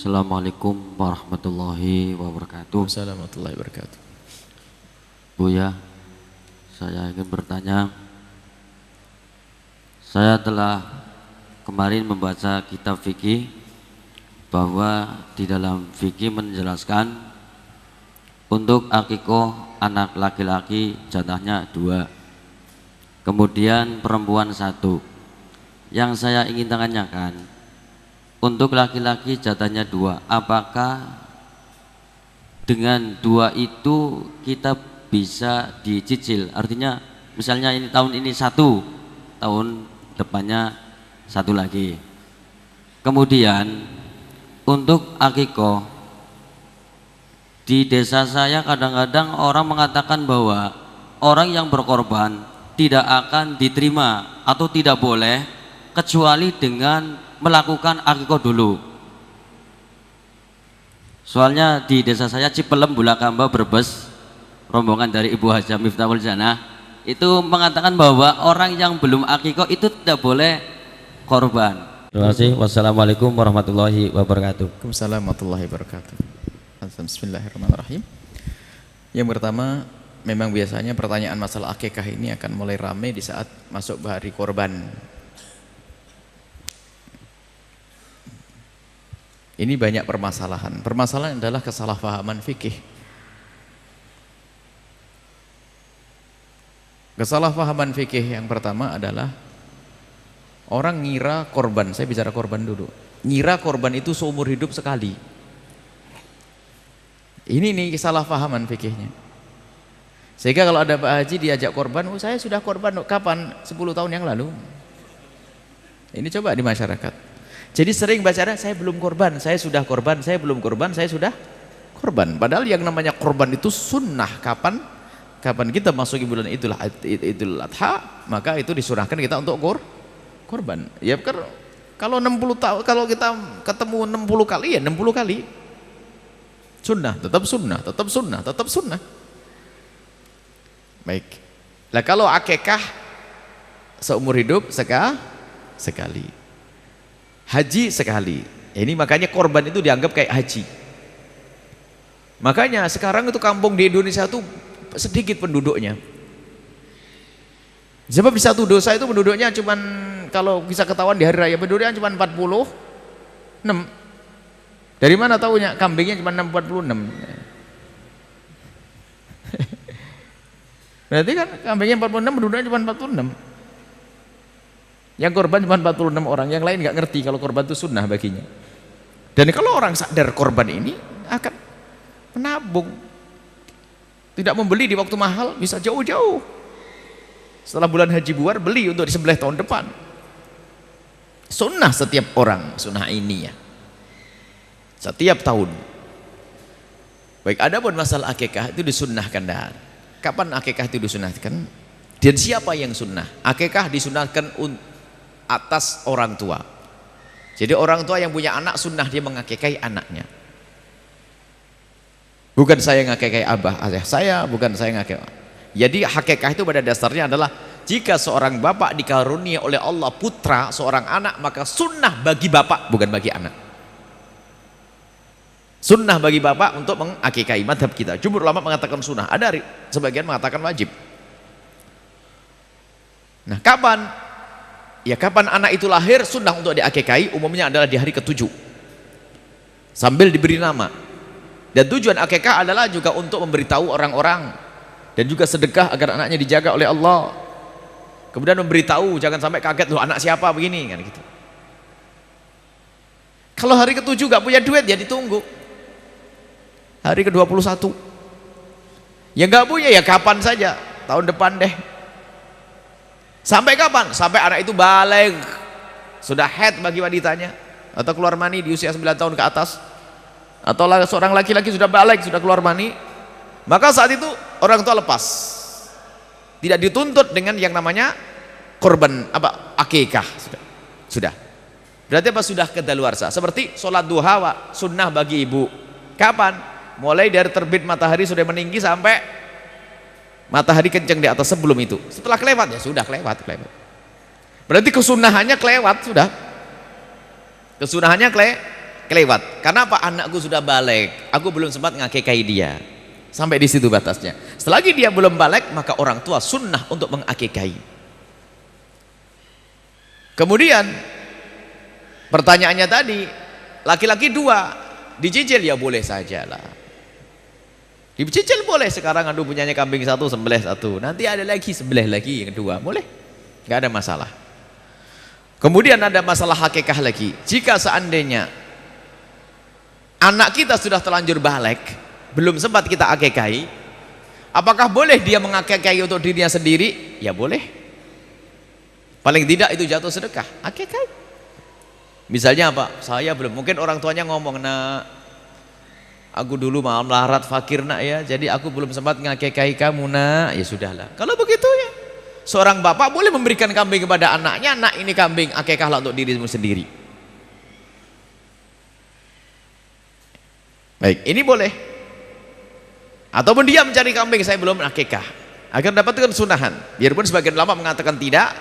Assalamualaikum warahmatullahi wabarakatuh. Assalamualaikum warahmatullahi wabarakatuh. Buya, saya ingin bertanya. Saya telah kemarin membaca kitab fikih bahwa di dalam fikih menjelaskan untuk akikoh anak laki-laki jatahnya 2, kemudian perempuan 1. Yang saya ingin tanyakan, untuk laki-laki jatahnya 2, apakah dengan 2 itu kita bisa dicicil? Artinya misalnya ini tahun ini 1, tahun depannya 1 lagi. Kemudian untuk akikoh, di desa saya kadang-kadang orang mengatakan bahwa orang yang berkorban tidak akan diterima atau tidak boleh kecuali dengan melakukan akikoh dulu. Soalnya di desa saya Cipelem, Bulakamba, Brebes, rombongan dari Ibu Hajah Miftahul Janah itu mengatakan bahwa orang yang belum akikoh itu tidak boleh korban. Terima kasih. Wassalamualaikum warahmatullahi wabarakatuh. Waalaikumsalam warahmatullahi wabarakatuh. Bismillahirrahmanirrahim. Yang pertama, memang biasanya pertanyaan masalah akikah ini akan mulai ramai di saat masuk hari korban. Ini banyak permasalahan. Permasalahan adalah kesalahpahaman fikih. Kesalahpahaman fikih yang pertama adalah orang ngira korban, saya bicara korban dulu. Ngira korban itu seumur hidup sekali. Ini nih kesalahpahaman fikihnya. Sehingga kalau ada Pak Haji diajak korban, oh saya sudah korban kapan? 10 tahun yang lalu. Ini coba di masyarakat. Jadi sering baca, saya belum korban, saya sudah korban, saya belum korban, saya sudah korban. Padahal yang namanya korban itu sunnah. Kapan kita masuki bulan Idul Adha, maka itu disunahkan kita untuk korban. Ya kalau 60 tahun, kalau kita ketemu 60 kali ya 60 kali. Sunnah, tetap sunnah, tetap sunnah, tetap sunnah. Baik. Nah kalau akikah seumur hidup sekali. Haji sekali. Ini makanya korban itu dianggap kayak haji. Makanya sekarang itu kampung di Indonesia itu sedikit penduduknya. Sebab di satu dosa itu penduduknya cuman, kalau bisa ketahuan di hari raya penduduknya cuma 46. Dari mana tahunya? Kambingnya cuma 46. Berarti kan kambingnya 46, penduduknya cuma 46. Yang korban cuma 46 orang, yang lain nggak ngerti kalau korban itu sunnah baginya. Dan kalau orang sadar korban ini akan menabung, tidak membeli di waktu mahal, bisa jauh-jauh. Setelah bulan haji buar, beli untuk disembelih tahun depan. Sunnah setiap orang, sunnah ini ya. Setiap tahun. Baik, adapun masalah akikah itu disunnahkan dah. Kapan akikah itu disunnahkan? Dan siapa yang sunnah? Akikah disunnahkan atas orang tua. Jadi orang tua yang punya anak sunnah dia mengakikai anaknya. Bukan saya ngakikai abah saya, bukan saya ngakikai. Jadi hakikah itu pada dasarnya adalah jika seorang bapak dikarunia oleh Allah putra, seorang anak, maka sunnah bagi bapak, bukan bagi anak. Sunnah bagi bapak untuk mengakikai. Madhab kita, jumhur ulama mengatakan sunnah, ada sebagian mengatakan wajib. Nah kapan? Ya kapan anak itu lahir, sunnah untuk diakikai umumnya adalah di hari ke-7 sambil diberi nama. Dan tujuan akikah adalah juga untuk memberitahu orang-orang dan juga sedekah agar anaknya dijaga oleh Allah. Kemudian memberitahu, jangan sampai kaget, loh anak siapa begini kan gitu. Kalau hari ke-7 gak punya duit ya ditunggu hari ke-21. Ya gak punya ya kapan saja, tahun depan deh. Sampai kapan? Sampai anak itu balik, sudah haid bagi wanitanya, atau keluar mani di usia 9 tahun ke atas, atau seorang laki-laki sudah balik, sudah keluar mani, maka saat itu orang tua lepas, tidak dituntut dengan yang namanya korban akikah. Sudah berarti sudah kedaluarsa. Seperti sholat duha sunnah bagi ibu. Kapan? Mulai dari terbit matahari sudah meninggi sampai matahari kencang di atas, sebelum itu. Setelah kelewat ya sudah kelewat. Berarti kesunahannya kelewat sudah. Kesunahannya kelewat. Karena apa? Anakku sudah balik, aku belum sempat ngakikahi dia. Sampai di situ batasnya. Selagi dia belum balik, maka orang tua sunnah untuk mengakikahi. Kemudian pertanyaannya tadi, laki-laki 2 dicicil, ya boleh sajalah. Dicicil boleh. Sekarang aduh punyanya kambing 1, sembelih 1, nanti ada lagi sembelih lagi yang kedua, boleh, nggak ada masalah. Kemudian ada masalah hakikah lagi. Jika seandainya anak kita sudah terlanjur balik, belum sempat kita akikahi, apakah boleh dia mengakikahi untuk dirinya sendiri? Ya boleh. Paling tidak itu jatuh sedekah, akikahi. Misalnya apa? Saya belum, mungkin orang tuanya ngomong, nak, aku dulu malam melarat fakir nak ya, jadi aku belum sempat ngakikahi kamu nak. Ya sudahlah. Kalau begitu ya, seorang bapak boleh memberikan kambing kepada anaknya, nak ini kambing, akikahlah untuk dirimu sendiri. Baik, ini boleh. Ataupun dia mencari kambing, saya belum akikah, agar dapatkan sunahan. Biarpun sebagian ulama mengatakan tidak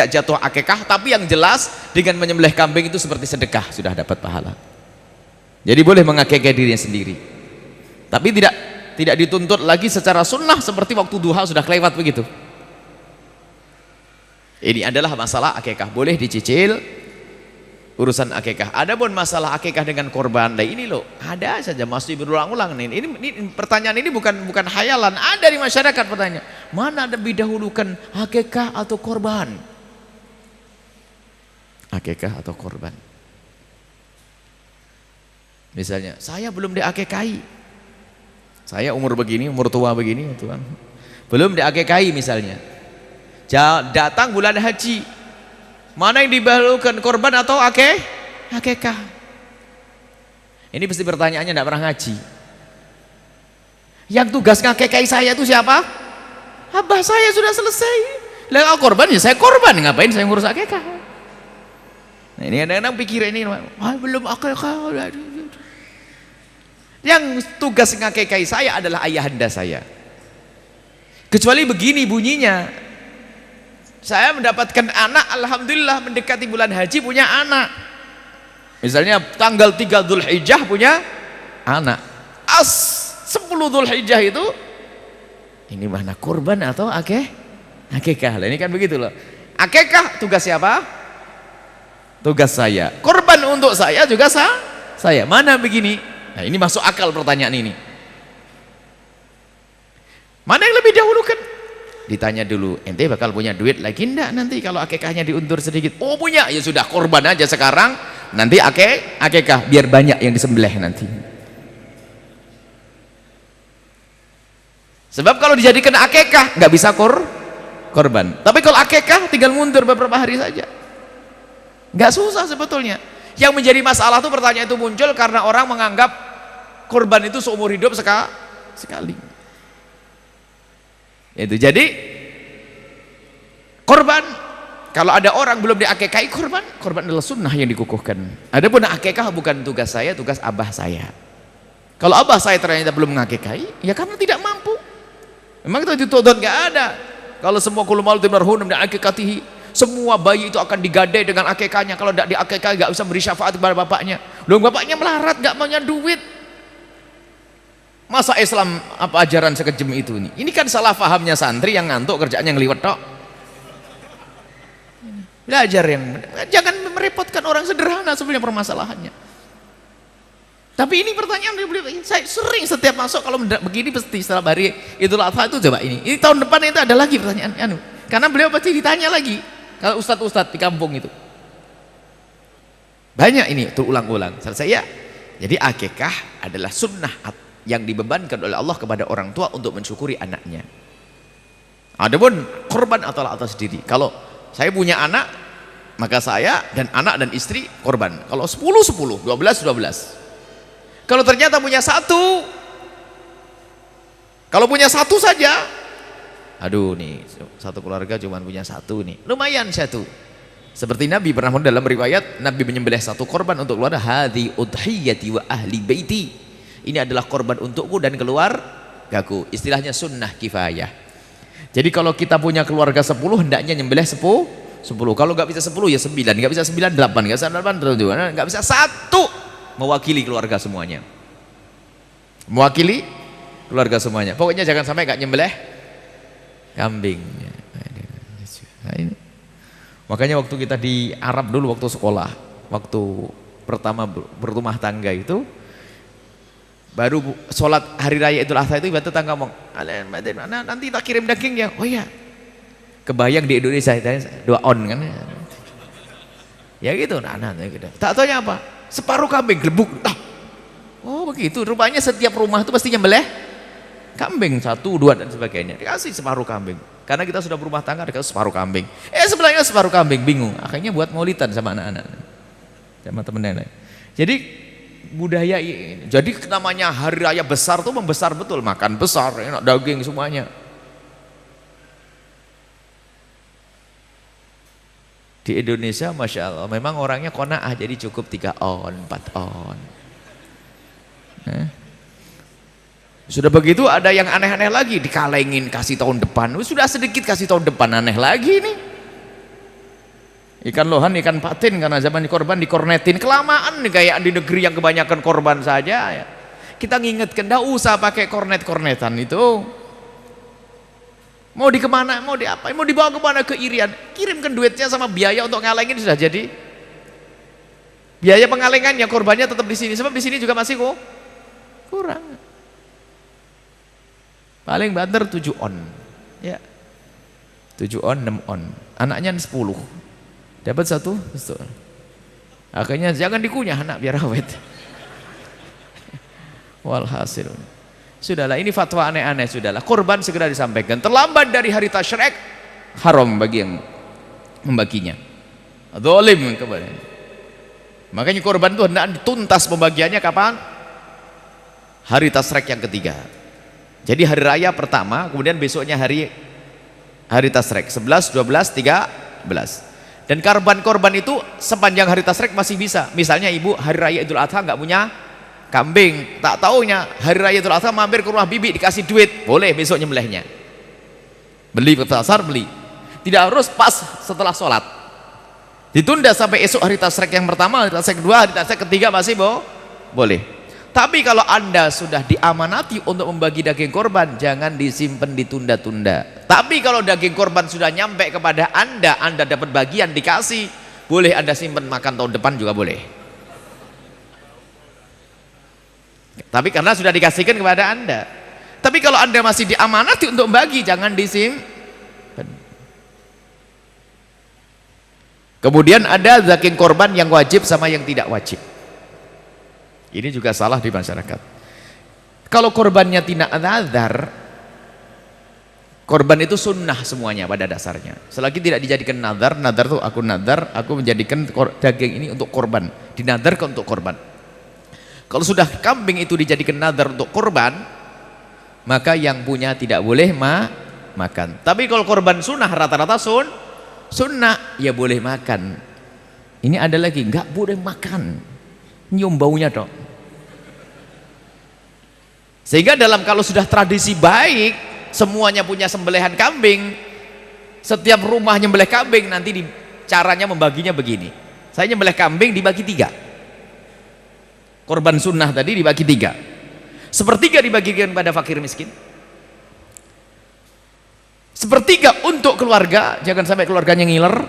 jatuh akikah, tapi yang jelas dengan menyembelih kambing itu seperti sedekah, sudah dapat pahala. Jadi boleh mengakikah dirinya sendiri. Tapi tidak dituntut lagi secara sunnah seperti waktu duha sudah kelewat begitu. Ini adalah masalah akikah, boleh dicicil urusan akikah. Adapun masalah akikah dengan korban, nah ini loh, ada saja masih berulang-ulang nih. Ini pertanyaan ini bukan hayalan, ada di masyarakat pertanyaan. Mana lebih dahulukan akikah atau korban? Akikah atau korban? Misalnya, saya belum diakikahi. Saya umur begini, umur tua begini, Tuhan. Belum diakikahi misalnya. Datang bulan haji, mana yang didahulukan, korban atau akikah? Ini pasti pertanyaannya tidak pernah ngaji. Yang tugas ngakikahi saya itu siapa? Abah saya sudah selesai. Lah korban ya saya korban, ngapain saya ngurus akikah? Nah ini kadang-kadang pikir ini, belum akikah. Yang tugas ngakikahi saya adalah ayahanda saya. Kecuali begini bunyinya, saya mendapatkan anak, alhamdulillah mendekati bulan haji punya anak. Misalnya tanggal 3 Dzulhijjah punya anak. 10 Dzulhijjah itu ini mana kurban atau akikah? Ini kan begitu loh. Akikah tugas siapa? Tugas saya. Kurban untuk saya juga saya. Mana begini? Nah, ini masuk akal pertanyaan ini. Mana yang lebih dahulukan? Ditanya dulu, ente bakal punya duit lagi enggak nanti kalau akikahnya diundur sedikit? Oh punya, ya sudah korban aja sekarang, nanti akikah biar banyak yang disembelih nanti. Sebab kalau dijadikan akikah nggak bisa korban. Tapi kalau akikah tinggal mundur beberapa hari saja, nggak susah sebetulnya. Yang menjadi masalah tuh pertanyaan itu muncul karena orang menganggap korban itu seumur hidup sekali. Itu jadi korban, kalau ada orang belum diakikahi, korban adalah sunnah yang dikukuhkan. Adapun akikah bukan tugas saya, tugas abah saya. Kalau abah saya ternyata belum mengakikahi, ya karena tidak mampu. Memang itu dituntut, nggak ada. Kalau semua kullu mauludin marhunun bi akikatihi, semua bayi itu akan digadai dengan akikahnya. Kalau tidak diakikahi nggak bisa beri syafaat kepada bapaknya. Loh, bapaknya melarat, nggak punya duit. Masa Islam apa ajaran sekejam itu nih? Ini kan salah fahamnya santri yang ngantuk kerjaannya ngeliwet tok. Belajar yang jangan merepotkan orang sederhana sebenarnya permasalahannya. Tapi ini pertanyaan saya sering setiap masuk kalau begini pasti setelah hari Idul Adha itu coba ini tahun depan itu ada lagi pertanyaan karena beliau pasti ditanya lagi kalau ustadz di kampung itu banyak ini terulang-ulang. Selesai ya. Jadi akikah adalah sunnah yang dibebankan oleh Allah kepada orang tua untuk mensyukuri anaknya. Adapun korban atau atas diri. Kalau saya punya anak, maka saya dan anak dan istri korban. Kalau 10, 12. Kalau ternyata punya satu, kalau punya satu saja, aduh nih satu keluarga cuma punya satu nih, lumayan satu. Seperti Nabi pernah dalam riwayat, Nabi menyembelih satu korban untuk keluarga, hadhi udhiyati wa ahli baiti. Ini adalah korban untukku dan keluargaku. Istilahnya sunnah kifayah. Jadi kalau kita punya keluarga 10, hendaknya nyembelih 10. Kalau nggak bisa 10 ya 9, nggak bisa 9 8, nggak bisa 8 nggak bisa 1. mewakili keluarga semuanya. Mewakili keluarga semuanya. Pokoknya jangan sampai nggak nyembelih kambing. Nah, ini. Makanya waktu kita di Arab dulu waktu sekolah, waktu pertama berumah tangga itu, baru sholat hari raya Idul Adha itu ibu tetangga ngomong, nanti tak kirim dagingnya. Oh iya, kebayang di Indonesia doa on kan? Ya gitu, gitu. Tak tanya apa? Separuh kambing, gelebuk. Oh begitu, rupanya setiap rumah itu pasti nyembelih kambing, 1, 2 dan sebagainya. Dikasih separuh kambing. Karena kita sudah berumah tangga, dikasih separuh kambing. Sebelahnya separuh kambing, bingung. Akhirnya buat maulidan sama anak-anak, sama temen nenek. Jadi budaya ini, jadi namanya hari raya besar tuh membesar betul, makan besar, enak daging semuanya. Di Indonesia Masya Allah memang orangnya qanaah, jadi cukup 3 on, 4 on. Sudah begitu ada yang aneh-aneh lagi, dikalengin kasih tahun depan. Sudah sedikit kasih tahun depan, aneh lagi nih. Ikan lohan, ikan patin, karena zaman korban dikornetin. Kelamaan nih kayak di negeri yang kebanyakan korban saja ya. Kita ngingetkan, enggak usah pakai kornet-kornetan itu. Mau di kemana, mau di apa, mau dibawa kemana, ke Irian, kirimkan duitnya sama biaya untuk ngalengin sudah jadi. Biaya pengalengannya, korbannya tetap di sini, sebab di sini juga masih kurang. Paling banter 7 on ya, 7 on, 6 on, anaknya 10 dapat 1. Akhirnya jangan dikunyah anak biar awet. Walhasil sudahlah, ini fatwa aneh-aneh. Sudahlah, korban segera disampaikan, terlambat dari hari tasyrik haram bagi yang membaginya, zalim kepada. Makanya korban itu hendak dituntas pembagiannya kapan? Hari tasyrik yang ketiga. Jadi hari raya pertama, kemudian besoknya hari tasyrik 11, 12, 13. Dan korban itu sepanjang hari tasyrik masih bisa. Misalnya ibu hari raya Idul Adha nggak punya kambing, tak taunya hari raya Idul Adha mampir ke rumah bibi dikasih duit, boleh besok nyembelihnya. Beli ke pasar, beli. Tidak harus pas setelah sholat. Ditunda sampai esok hari tasyrik yang pertama, hari tasyrik kedua, hari tasyrik ketiga masih boleh. Tapi kalau Anda sudah diamanati untuk membagi daging korban, jangan disimpan ditunda-tunda. Tapi kalau daging korban sudah nyampe kepada Anda dapat bagian dikasih, boleh Anda simpan makan tahun depan juga boleh. Tapi karena sudah dikasihkan kepada Anda. Tapi kalau Anda masih diamanati untuk membagi, jangan disimpan. Kemudian ada daging korban yang wajib sama yang tidak wajib. Ini juga salah di masyarakat. Kalau korbannya tidak nazar, korban itu sunnah semuanya pada dasarnya. Selagi tidak dijadikan nazar, nazar tuh aku nazar, aku menjadikan daging ini untuk korban, dinadarkan untuk korban. Kalau sudah kambing itu dijadikan nazar untuk korban, maka yang punya tidak boleh makan. Tapi kalau korban sunnah, rata-rata sunnah, ya boleh makan. Ini ada lagi, nggak boleh makan, nyium baunya dong. Sehingga kalau sudah tradisi baik, semuanya punya sembelihan kambing, setiap rumah nyembelih kambing, nanti caranya membaginya begini. Saya nyembelih kambing dibagi 3. Korban sunnah tadi dibagi 3. 1/3 dibagikan pada fakir miskin. 1/3 untuk keluarga, jangan sampai keluarganya ngiler.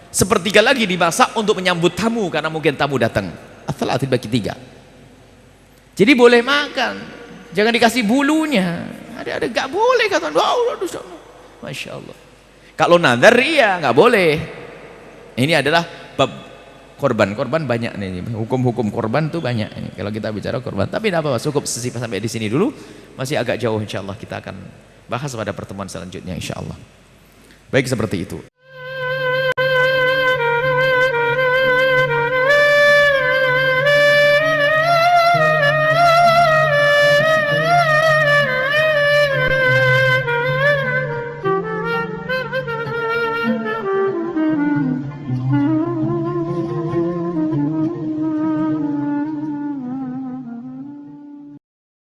1/3 lagi dimasak untuk menyambut tamu, karena mungkin tamu datang. Asal dibagi 3. Jadi boleh makan, jangan dikasih bulunya. Ada nggak boleh kata, Masya Allah. Kalau nazar iya nggak boleh. Ini adalah bab korban banyak nih, hukum-hukum korban tuh banyak. Ini kalau kita bicara korban. Tapi tidak apa-apa, cukup sampai di sini dulu. Masih agak jauh, insya Allah kita akan bahas pada pertemuan selanjutnya, insya Allah. Baik, seperti itu.